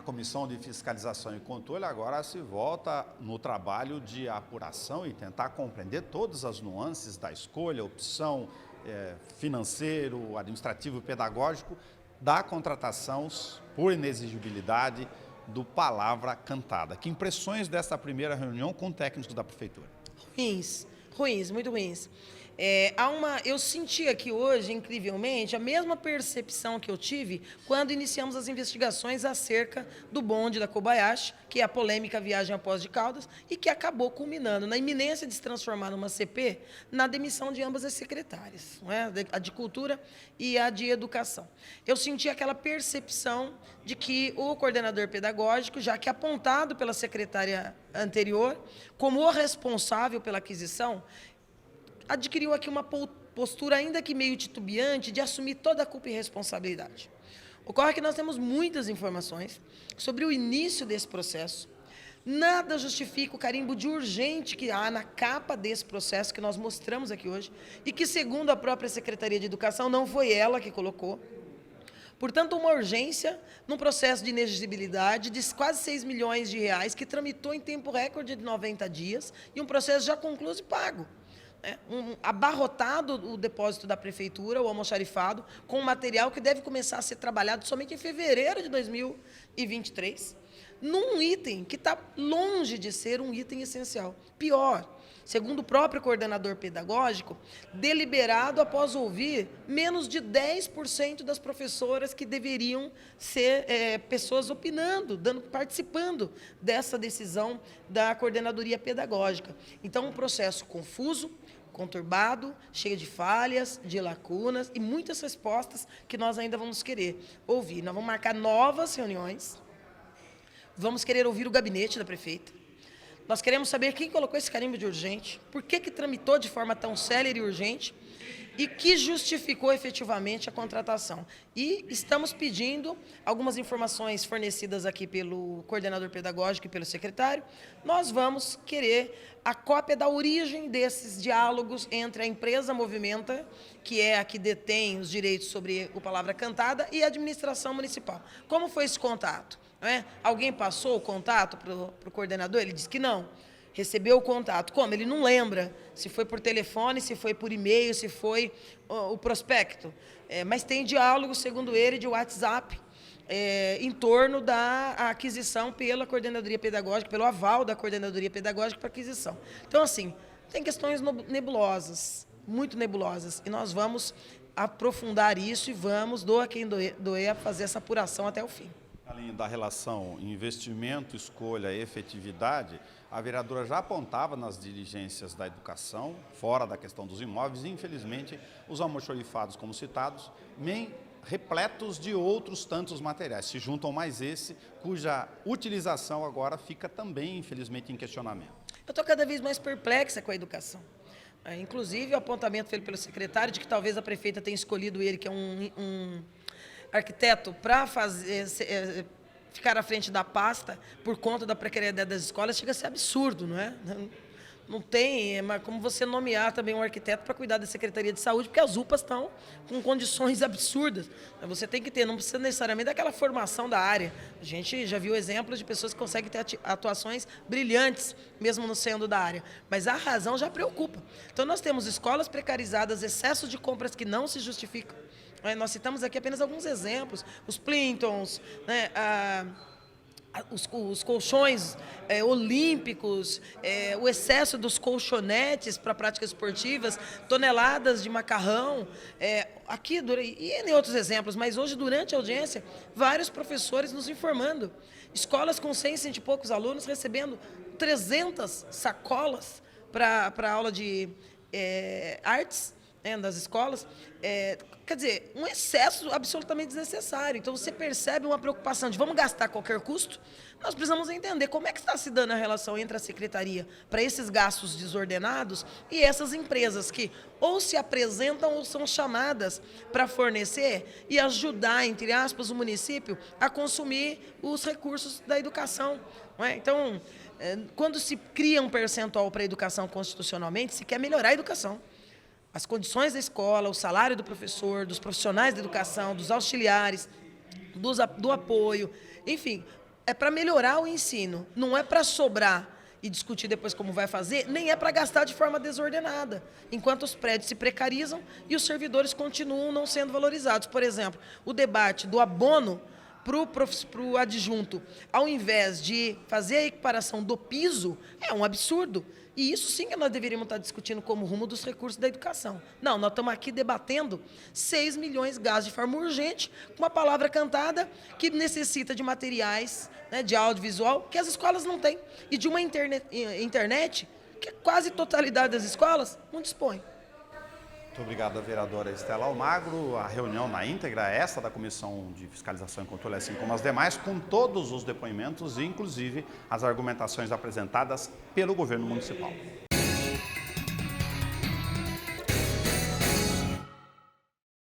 a Comissão de Fiscalização e Controle agora se volta no trabalho de apuração e tentar compreender todas as nuances da escolha, opção, financeiro, administrativo e pedagógico da contratação por inexigibilidade do Palavra Cantada. Que impressões dessa primeira reunião com técnicos da Prefeitura? Ruins, muito ruins. Eu senti aqui hoje, incrivelmente, a mesma percepção que eu tive quando iniciamos as investigações acerca do bonde da Kobayashi, que é a polêmica viagem após de Caldas, e que acabou culminando na iminência de se transformar numa CP, na demissão de ambas as secretárias, não é? A de Cultura e a de Educação. Eu senti aquela percepção de que o coordenador pedagógico, já que apontado pela secretária anterior como o responsável pela aquisição, adquiriu aqui uma postura, ainda que meio titubeante, de assumir toda a culpa e responsabilidade. Ocorre que nós temos muitas informações sobre o início desse processo. Nada justifica o carimbo de urgente que há na capa desse processo que nós mostramos aqui hoje e que, segundo a própria Secretaria de Educação, não foi ela que colocou. Portanto, uma urgência num processo de inexigibilidade de quase 6 milhões de reais que tramitou em tempo recorde de 90 dias e um processo já concluído e pago. Abarrotado o depósito da Prefeitura, o almoxarifado, com um material que deve começar a ser trabalhado somente em fevereiro de 2023, num item que está longe de ser um item essencial. Pior, segundo o próprio coordenador pedagógico, deliberado após ouvir menos de 10% das professoras que deveriam ser pessoas opinando, participando dessa decisão da coordenadoria pedagógica. Então, um processo confuso, conturbado, cheio de falhas, de lacunas e muitas respostas que nós ainda vamos querer ouvir. Nós vamos marcar novas reuniões, vamos querer ouvir o gabinete da prefeita. Nós queremos saber quem colocou esse carimbo de urgente, por que tramitou de forma tão célere e urgente e que justificou efetivamente a contratação. E estamos pedindo algumas informações fornecidas aqui pelo coordenador pedagógico e pelo secretário. Nós vamos querer a cópia da origem desses diálogos entre a empresa Movimenta, que é a que detém os direitos sobre o Palavra Cantada, e a administração municipal. Como foi esse contato? Alguém passou o contato para o coordenador? Ele disse que não. Recebeu o contato. Como? Ele não lembra se foi por telefone, se foi por e-mail, se foi o prospecto. Mas tem diálogo, segundo ele, de WhatsApp, em torno da aquisição pela coordenadoria pedagógica, pelo aval da coordenadoria pedagógica para aquisição. Então, assim, tem questões nebulosas, muito nebulosas, e nós vamos aprofundar isso e vamos, doa quem doer, fazer essa apuração até o fim. Além da relação investimento, escolha e efetividade, a vereadora já apontava nas diligências da educação, fora da questão dos imóveis, e infelizmente os almoxarifados, como citados, vêm repletos de outros tantos materiais. Se juntam mais esse, cuja utilização agora fica também, infelizmente, em questionamento. Eu estou cada vez mais perplexa com a educação. Inclusive, o apontamento feito pelo secretário de que talvez a prefeita tenha escolhido ele, que é um arquiteto, para ficar à frente da pasta por conta da precariedade das escolas, chega a ser absurdo, não é? Não tem como você nomear também um arquiteto para cuidar da Secretaria de Saúde, porque as UPAs estão com condições absurdas. Você tem que ter, não precisa necessariamente daquela formação da área. A gente já viu exemplos de pessoas que conseguem ter atuações brilhantes, mesmo não sendo da área. Mas a razão já preocupa. Então, nós temos escolas precarizadas, excesso de compras que não se justificam. Nós citamos aqui apenas alguns exemplos, os Plintons, os colchões olímpicos, o excesso dos colchonetes para práticas esportivas, toneladas de macarrão, aqui e em outros exemplos, mas hoje, durante a audiência, vários professores nos informando, escolas com 100 e poucos alunos recebendo 300 sacolas para a aula de artes, das escolas, quer dizer, um excesso absolutamente desnecessário. Então, você percebe uma preocupação de vamos gastar a qualquer custo. Nós precisamos entender como é que está se dando a relação entre a secretaria para esses gastos desordenados e essas empresas que ou se apresentam ou são chamadas para fornecer e ajudar, entre aspas, o município a consumir os recursos da educação. Não é? Então, quando se cria um percentual para a educação constitucionalmente, se quer melhorar a educação. As condições da escola, o salário do professor, dos profissionais da educação, dos auxiliares, do apoio, enfim, é para melhorar o ensino, não é para sobrar e discutir depois como vai fazer, nem é para gastar de forma desordenada, enquanto os prédios se precarizam e os servidores continuam não sendo valorizados. Por exemplo, o debate do abono para o adjunto, ao invés de fazer a equiparação do piso, é um absurdo. E isso sim que nós deveríamos estar discutindo como rumo dos recursos da educação. Não, nós estamos aqui debatendo 6 milhões de gastos de forma urgente, com uma palavra cantada que necessita de materiais, né, de audiovisual, que as escolas não têm. E de uma internet que quase totalidade das escolas não dispõe. Muito obrigado, vereadora Estela Almagro. A reunião na íntegra, essa da Comissão de Fiscalização e Controle, assim como as demais, com todos os depoimentos, inclusive as argumentações apresentadas pelo governo municipal.